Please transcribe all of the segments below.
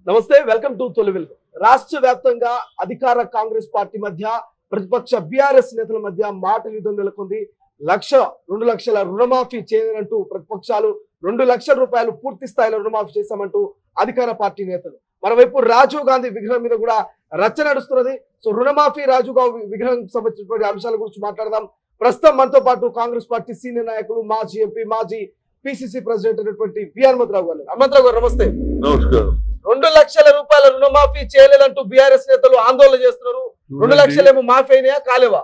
నమస్తే welcome to తొలి వెలుగు. రాష్ట్ర వ్యాప్తంగా అధికార కాంగ్రెస్ పార్టీ మధ్య ప్రతిపక్ష బీఆర్ఎస్ నేతల మధ్య మాటల యుద్ధం నెలకొంది. 2 లక్షల రుణమాఫీ చేయనంటూ ప్రతిపక్షాలు 2 లక్షల రూపాయలు పూర్తి స్థాయిలో రుణమాఫీ చేశామంటూ అధికార పార్టీ నేతలు. మరోవైపు రాజీవ్ గాంధీ విగ్రహం మీద కూడా రచ్చ నడుస్తున్నది. సో రుణమాఫీ రాజీవ్ గాంధీ విగ్రహం సంబంధించినటువంటి అంశాల గురించి మాట్లాడదాం. ప్రస్తుతం మనతో పాటు కాంగ్రెస్ పార్టీ సీనియర్ నాయకులు మాజీ ఎంపీ మాజీ పిసిసి ప్రెసిడెంట్ అయినటువంటి వి హనుమంతరావు గారు. హనుమంతరావు గారు నమస్తే. నమస్కారం. 2 లక్షల రూపాయల రుణమాఫీ చేయలేదంటూ బీఆర్ఎస్ నేతలు ఆందోళన చేస్తున్నారు. 2 లక్షలేమో మాఫీ అయినాయా కాలేవా?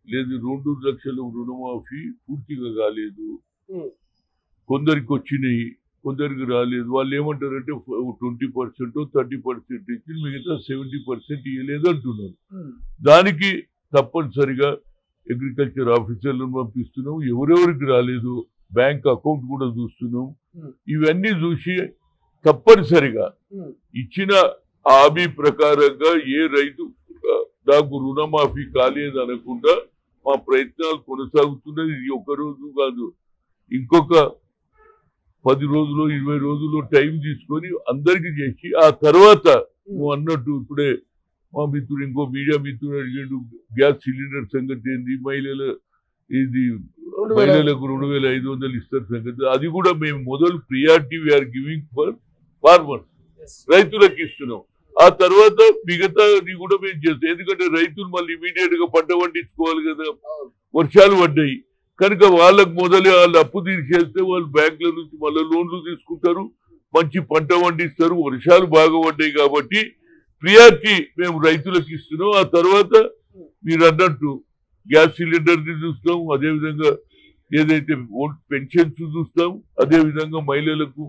లేదు, 2 లక్షల రుణమాఫీ పూర్తిగా కాలేదు. కొందరికి వచ్చినాయి, కొందరికి రాలేదు. వాళ్ళు ఏమంటారంటే 20% 30% ఇచ్చి మిగతా 70% ఇవ్వలేదు అంటున్నారు. దానికి తప్పనిసరిగా అగ్రికల్చర్ ఆఫీసర్లను పంపిస్తున్నాం. ఎవరెవరికి రాలేదు బ్యాంక్ అకౌంట్ కూడా చూస్తున్నాం. ఇవన్నీ చూసి తప్పనిసరిగా ఇచ్చిన హామీ ప్రకారంగా ఏ రైతు నాకు రుణమాఫీ కాలేదు అనకుండా మా ప్రయత్నాలు కొనసాగుతున్నది. ఇది ఒక రోజు కాదు, ఇంకొక 10 రోజులు 20 రోజులు టైం తీసుకొని అందరికి చేసి ఆ తర్వాత నువ్వు అన్నట్టు ఇప్పుడే మా మిత్రుడు ఇంకో మీడియా మిత్రుడు అడిగాడు గ్యాస్ సిలిండర్ సంగతి ఏంది, మహిళలకు 2500 ఇస్తారు సంగతి. అది కూడా మేము మొదలు priority we are giving for farmers, రైతులకు ఇస్తున్నాం. ఆ తర్వాత మిగతాది కూడా మేము చేస్తాం. ఎందుకంటే రైతులు మళ్ళీ ఇమీడియట్ గా పంట పండించుకోవాలి కదా. వర్షాలు పడ్డాయి కనుక వాళ్ళకు మొదలు వాళ్ళు అప్పు తీసేస్తే వాళ్ళు బ్యాంకుల నుంచి మళ్ళీ లోన్లు తీసుకుంటారు, మంచి పంట పండిస్తారు. వర్షాలు బాగా పడ్డాయి కాబట్టి ప్రియారిటీ మేము రైతులకు ఇస్తున్నాం. ఆ తర్వాత మీరు అన్నట్టు గ్యాస్ సిలిండర్ని చూస్తాం, అదేవిధంగా ఏదైతే ఓల్డ్ పెన్షన్స్ చూస్తాం, అదేవిధంగా మహిళలకు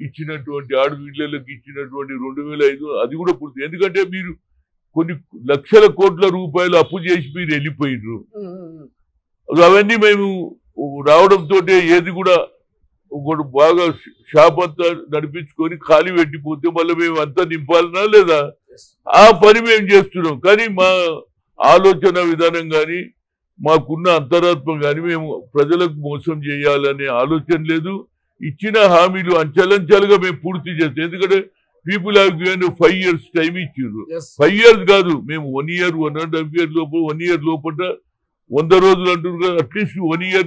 ఇచ్చినటువంటి ఆడపిల్లలకు ఇచ్చినటువంటి 2500 అది కూడా పూర్తి. ఎందుకంటే మీరు కొన్ని లక్షల కోట్ల రూపాయలు అప్పు చేసి మీరు వెళ్ళిపోయినారు. అవన్నీ మేము రావడంతో ఏది కూడా ఒకటి బాగా షాప్ అంతా నడిపించుకొని ఖాళీ పెట్టిపోతే మళ్ళీ మేము అంతా నింపాలనా లేదా? ఆ పని మేము చేస్తున్నాం. కానీ మా ఆలోచన విధానం కానీ మాకున్న అంతరాత్మ కానీ మేము ప్రజలకు మోసం చేయాలనే ఆలోచన లేదు. ఇచ్చిన హామీలు అంచెలంచెలుగా మేము పూర్తి చేస్తాం. ఎందుకంటే people have given 5 years time ఇచ్చారు. 5 years కాదు, మేము 1 year 1.5 year లోపల 1 year లోపల 100 రోజులు అంటున్నారు కదా. అట్లీస్ట్ 1 year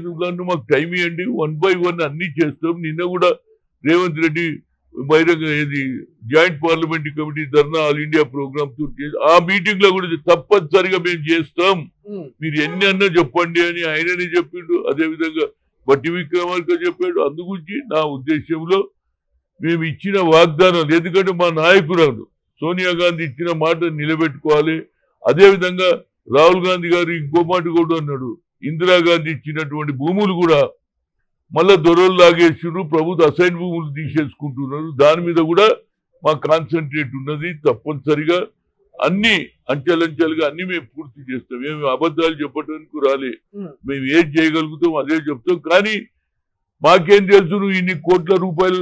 మాకు టైం ఇవ్వండి, 1 by 1 అన్ని చేస్తాం. నిన్న కూడా రేవంత్ రెడ్డి బహిరంగ ఏది జాయింట్ పార్లమెంటరీ కమిటీ ధర్నా ఆల్ ఇండియా ప్రోగ్రామ్ ఆ మీటింగ్ లో కూడా తప్పనిసరిగా మేము చేస్తాం, మీరు ఎన్ని అన్నా చెప్పండి అని ఆయననే చెప్పిండు. అదేవిధంగా బట్టి విక్రమార్క చెప్పాడు. అందుగురించి నా ఉద్దేశంలో మేము ఇచ్చిన వాగ్దానాలు, ఎందుకంటే మా నాయకురాలు సోనియా గాంధీ ఇచ్చిన మాట నిలబెట్టుకోవాలి. అదేవిధంగా రాహుల్ గాంధీ గారు ఇంకో మాట కూడా అన్నాడు, ఇందిరాగాంధీ ఇచ్చినటువంటి భూములు కూడా మళ్ళా దొరలు లాగేస్తున్నారు, ప్రభుత్వ అసైన్ భూములు తీసేసుకుంటున్నారు. దాని మీద కూడా మా కాన్సన్ట్రేట్ ఉన్నది. తప్పనిసరిగా అన్ని అంచెలంచెలుగా అన్ని మేము పూర్తి చేస్తాం. మేము అబద్ధాలు చెప్పడానికి రాలే, మేము ఏం చేయగలుగుతాం అదే చెప్తాం. కానీ మాకేం తెలుసు నువ్వు ఇన్ని కోట్ల రూపాయలు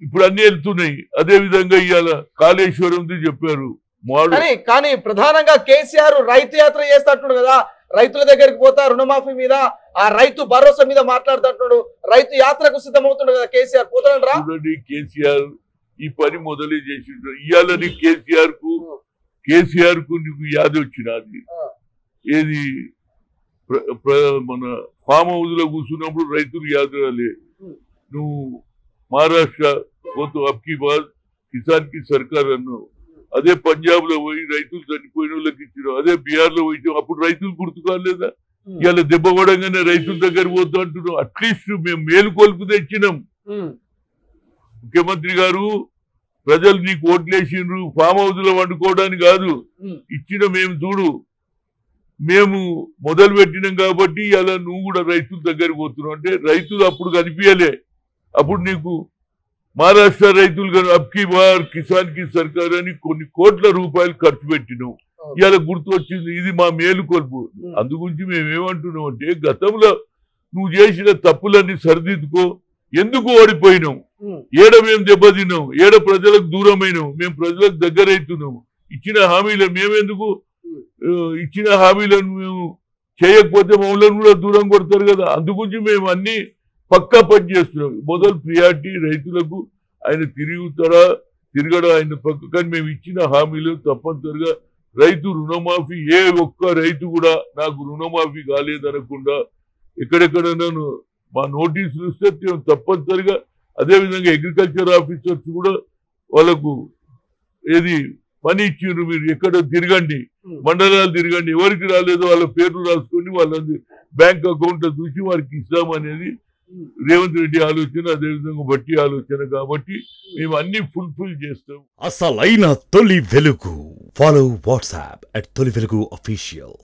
ఇప్పుడు అన్ని వెళ్తున్నాయి. అదే విధంగా ఇవాళ కాళేశ్వరం చెప్పారు. కానీ ప్రధానంగా కేసీఆర్ రైతు యాత్ర చేస్తాడు కదా, రైతుల దగ్గరికి పోతా రుణమాఫీ మీద ఆ రైతు భరోసా మీద మాట్లాడుతుంటాడు, రైతు యాత్రకు సిద్ధమవుతుండు కదా కేసీఆర్. పోతాడు రా కేసీఆర్ ఈ పని మొదలే చేసిండు. ఇవాళని కేసీఆర్ కు నీకు యాది వచ్చినది ఏది మన ఫామ్ హౌస్ లో కూర్చున్నప్పుడు రైతులు యాది రాలే. నువ్వు మహారాష్ట్ర పోతూ అబ్కి బాద్ కిసాన్ కి సర్కార్ అన్నావు. అదే పంజాబ్ లో పోయి రైతులు చనిపోయిన వాళ్ళకి ఇచ్చినావు. అదే బీహార్ లో పోయి అప్పుడు రైతులు గుర్తుకోలేదా? ఇవాళ దెబ్బ పడంగానే రైతుల దగ్గర పోతూ అంటున్నాం. అట్లీస్ట్ మేము మేలుకొల్పు తెచ్చినాం. ముఖ్యమంత్రి గారు ప్రజలు నీకు ఓట్లేసిండ్రు ఫామ్ హౌస్ లో వండుకోవడానికి కాదు, ఇచ్చిన మేము చూడు మేము మొదలు పెట్టినాం కాబట్టి ఇలా నువ్వు కూడా రైతుల దగ్గరికి పోతున్నావు అంటే రైతులు అప్పుడు కనిపించలే. అప్పుడు నీకు మహారాష్ట్ర రైతులు అబ్కి బార్ కిసాన్ కి సర్కార్ అని కొన్ని కోట్ల రూపాయలు ఖర్చు పెట్టినావు. ఇవాళ గుర్తు వచ్చింది, ఇది మా మేలుకొల్పు. అందుగురించి మేమేమంటున్నాం అంటే గతంలో నువ్వు చేసిన తప్పులన్నీ సరిదిద్దుకో. ఎందుకు ఓడిపోయినావు, ఏడ మేము దెబ్బతిన్నాం, ఏడ ప్రజలకు దూరమైనాం, మేము ప్రజలకు దగ్గర అవుతున్నాం. ఇచ్చిన హామీలను మేమెందుకు ఇచ్చిన హామీలను మేము చేయకపోతే మమ్మల్ని కూడా దూరం కొడతారు కదా. అందుగురించి మేము అన్ని పక్కా పని చేస్తున్నాం. మొదలు ప్రియారిటీ రైతులకు ఆయన తిరుగుతారా తిరగడం ఆయన పక్క. కానీ మేము ఇచ్చిన హామీలు తప్పనిసరిగా రైతు రుణమాఫీ, ఏ ఒక్క రైతు కూడా నాకు రుణమాఫీ కాలేదనకుండా ఎక్కడెక్కడ నన్ను మా నోటీసులు ఇస్తే తప్పనిసరిగా, అదేవిధంగా అగ్రికల్చర్ ఆఫీసర్స్ కూడా వాళ్ళకు ఏది పని ఇచ్చిండ్రు, మీరు ఎక్కడ తిరగండి, మండలాలు తిరగండి, ఎవరికి రాలేదో వాళ్ళ పేర్లు రాసుకొని వాళ్ళని బ్యాంక్ అకౌంట్ చూసి వారికి ఇస్తామనేది రేవంత్ రెడ్డి ఆలోచన, అదేవిధంగా బట్టి ఆలోచన. కాబట్టి మేము అన్ని ఫుల్ఫిల్ చేస్తాం. అసలైన తొలి వెలుగు. ఫాలో వాట్సాప్ @తొలి వెలుగు అఫీషియల్.